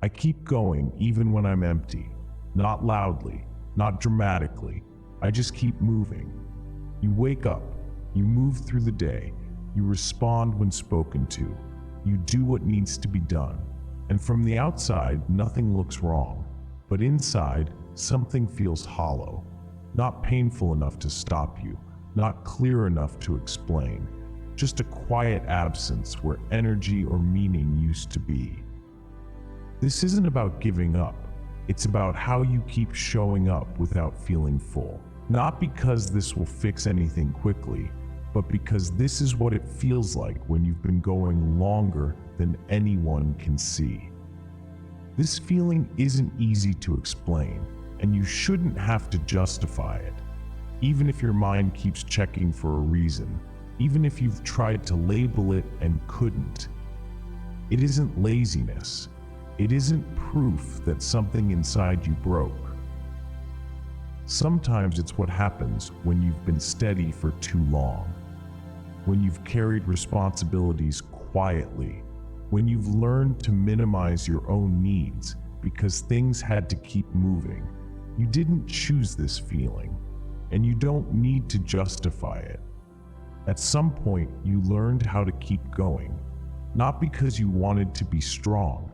I keep going even when I'm empty. Not loudly, not dramatically. I just keep moving. You wake up, you move through the day, you respond when spoken to, you do what needs to be done. And from the outside, nothing looks wrong. But inside, something feels hollow. Not painful enough to stop you, not clear enough to explain. Just a quiet absence where energy or meaning used to be. This isn't about giving up. It's about how you keep showing up without feeling full. Not because this will fix anything quickly, but because this is what it feels like when you've been going longer than anyone can see. This feeling isn't easy to explain, and you shouldn't have to justify it. Even if your mind keeps checking for a reason, even if you've tried to label it and couldn't. It isn't laziness. It isn't proof that something inside you broke. Sometimes it's what happens when you've been steady for too long, when you've carried responsibilities quietly, when you've learned to minimize your own needs because things had to keep moving. You didn't choose this feeling, and you don't need to justify it. At some point, you learned how to keep going, not because you wanted to be strong,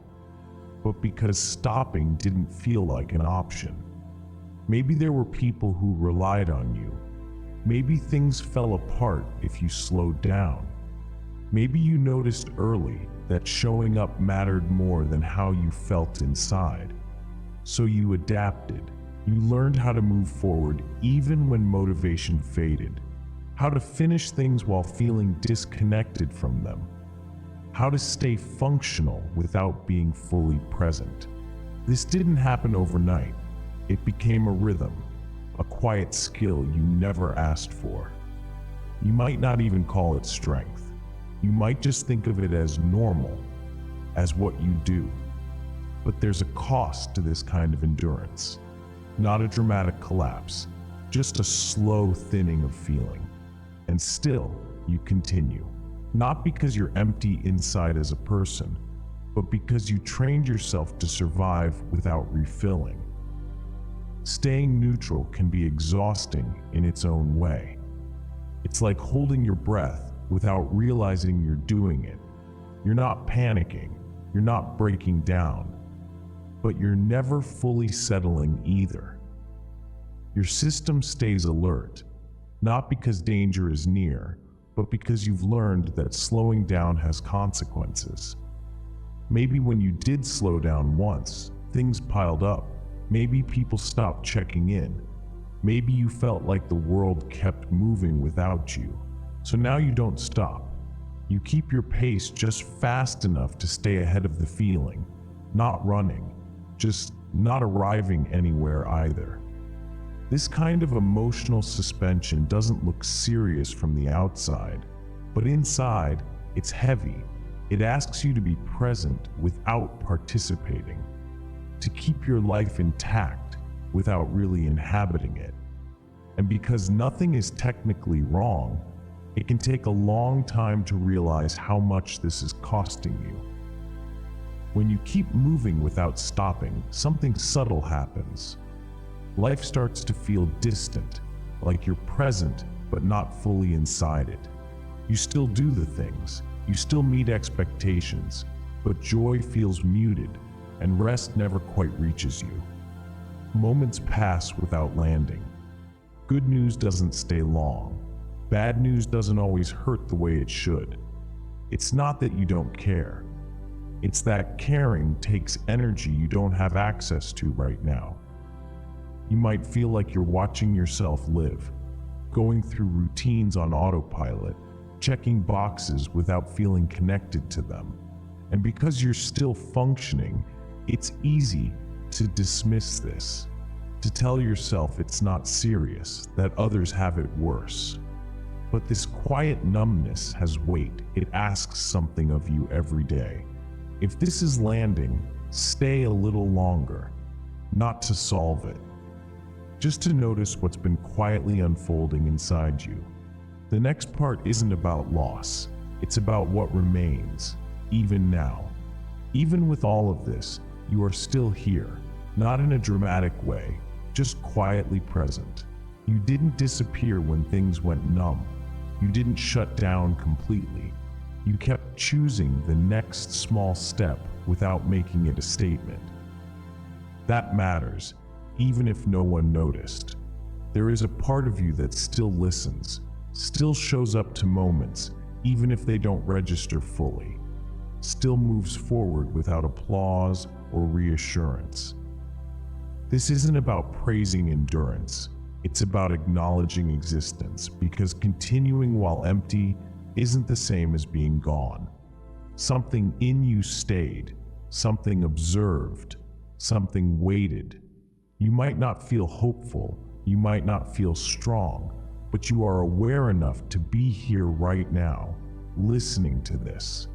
but because stopping didn't feel like an option. Maybe there were people who relied on you. Maybe things fell apart if you slowed down. Maybe you noticed early that showing up mattered more than how you felt inside. So you adapted. You learned how to move forward even when motivation faded, how to finish things while feeling disconnected from them, how to stay functional without being fully present. This didn't happen overnight. It became a rhythm, a quiet skill you never asked for. You might not even call it strength. You might just think of it as normal, as what you do. But there's a cost to this kind of endurance. Not a dramatic collapse, just a slow thinning of feeling. And still, you continue. Not because you're empty inside as a person, but because you trained yourself to survive without refilling. Staying neutral can be exhausting in its own way. It's like holding your breath without realizing you're doing it. You're not panicking, you're not breaking down, but you're never fully settling either. Your system stays alert, not because danger is near, but because you've learned that slowing down has consequences. Maybe when you did slow down once, things piled up. Maybe people stopped checking in. Maybe you felt like the world kept moving without you. So now you don't stop. You keep your pace just fast enough to stay ahead of the feeling, not running, just not arriving anywhere either. This kind of emotional suspension doesn't look serious from the outside, but inside, it's heavy. It asks you to be present without participating, to keep your life intact without really inhabiting it. And because nothing is technically wrong, it can take a long time to realize how much this is costing you. When you keep moving without stopping, something subtle happens. Life starts to feel distant, like you're present but not fully inside it. You still do the things, you still meet expectations, but joy feels muted and rest never quite reaches you. Moments pass without landing. Good news doesn't stay long. Bad news doesn't always hurt the way it should. It's not that you don't care. It's that caring takes energy you don't have access to right now. You might feel like you're watching yourself live, going through routines on autopilot, checking boxes without feeling connected to them. And because you're still functioning, it's easy to dismiss this, to tell yourself it's not serious, that others have it worse. But this quiet numbness has weight. It asks something of you every day. If this is landing, stay a little longer, not to solve it, just to notice what's been quietly unfolding inside you. The next part isn't about loss, it's about what remains, even now. Even with all of this, you are still here, not in a dramatic way, just quietly present. You didn't disappear when things went numb. You didn't shut down completely. You kept choosing the next small step without making it a statement. That matters, even if no one noticed. There is a part of you that still listens, still shows up to moments, even if they don't register fully, still moves forward without applause or reassurance. This isn't about praising endurance, it's about acknowledging existence, because continuing while empty isn't the same as being gone. Something in you stayed, something observed, something waited. You might not feel hopeful, you might not feel strong, but you are aware enough to be here right now, listening to this.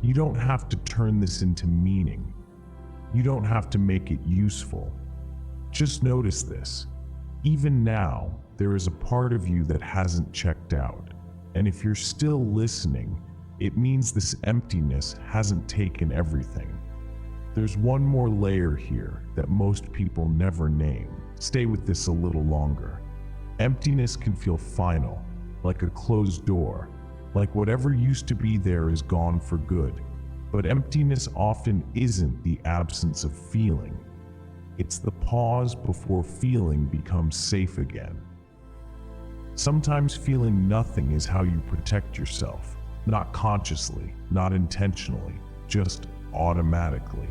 You don't have to turn this into meaning. You don't have to make it useful. Just notice this. Even now, there is a part of you that hasn't checked out. And if you're still listening, it means this emptiness hasn't taken everything. There's one more layer here that most people never name. Stay with this a little longer. Emptiness can feel final, like a closed door, like whatever used to be there is gone for good. But emptiness often isn't the absence of feeling. It's the pause before feeling becomes safe again. Sometimes feeling nothing is how you protect yourself, not consciously, not intentionally, just automatically.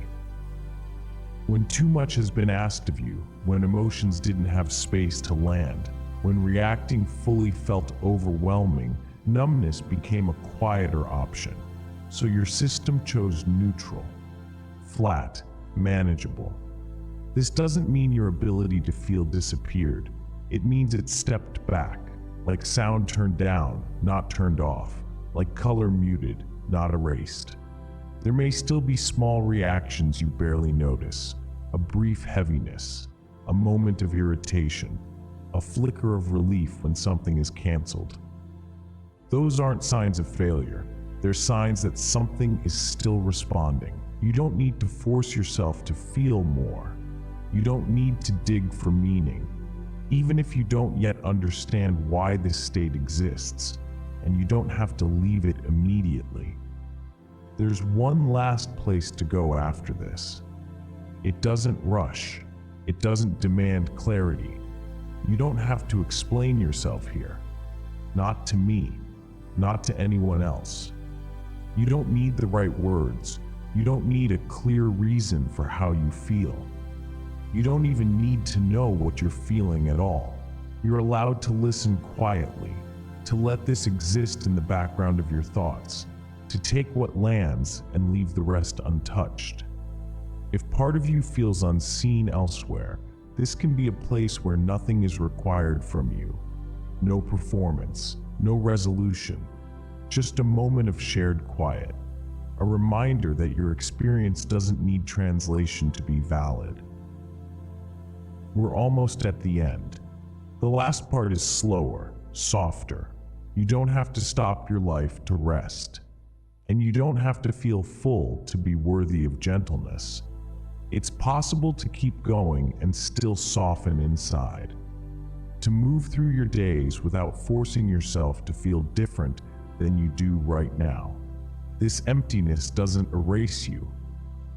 When too much has been asked of you, when emotions didn't have space to land, when reacting fully felt overwhelming, numbness became a quieter option. So your system chose neutral, flat, manageable. This doesn't mean your ability to feel disappeared. It means it stepped back, like sound turned down, not turned off, like color muted, not erased. There may still be small reactions you barely notice, a brief heaviness, a moment of irritation, a flicker of relief when something is canceled. Those aren't signs of failure. They're signs that something is still responding. You don't need to force yourself to feel more. You don't need to dig for meaning, even if you don't yet understand why this state exists, and you don't have to leave it immediately. There's one last place to go after this. It doesn't rush. It doesn't demand clarity. You don't have to explain yourself here. Not to me, not to anyone else. You don't need the right words. You don't need a clear reason for how you feel. You don't even need to know what you're feeling at all. You're allowed to listen quietly, to let this exist in the background of your thoughts, to take what lands and leave the rest untouched. If part of you feels unseen elsewhere, this can be a place where nothing is required from you. No performance, no resolution, just a moment of shared quiet. A reminder that your experience doesn't need translation to be valid. We're almost at the end. The last part is slower, softer. You don't have to stop your life to rest. And you don't have to feel full to be worthy of gentleness. It's possible to keep going and still soften inside. To move through your days without forcing yourself to feel different than you do right now. This emptiness doesn't erase you.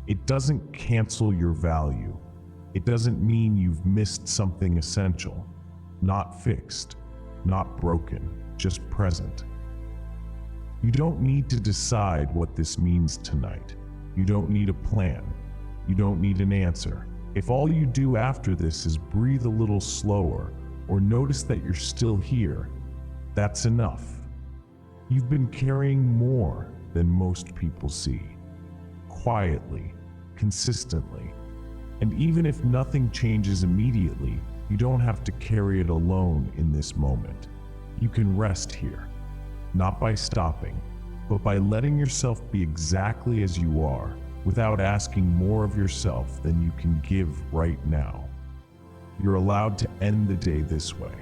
It doesn't cancel your value. It doesn't mean you've missed something essential. Not fixed, not broken, just present. You don't need to decide what this means tonight. You don't need a plan. You don't need an answer. If all you do after this is breathe a little slower or notice that you're still here, that's enough. You've been carrying more than most people see. Quietly, consistently. And even if nothing changes immediately, you don't have to carry it alone in this moment. You can rest here, not by stopping, but by letting yourself be exactly as you are, without asking more of yourself than you can give right now. You're allowed to end the day this way.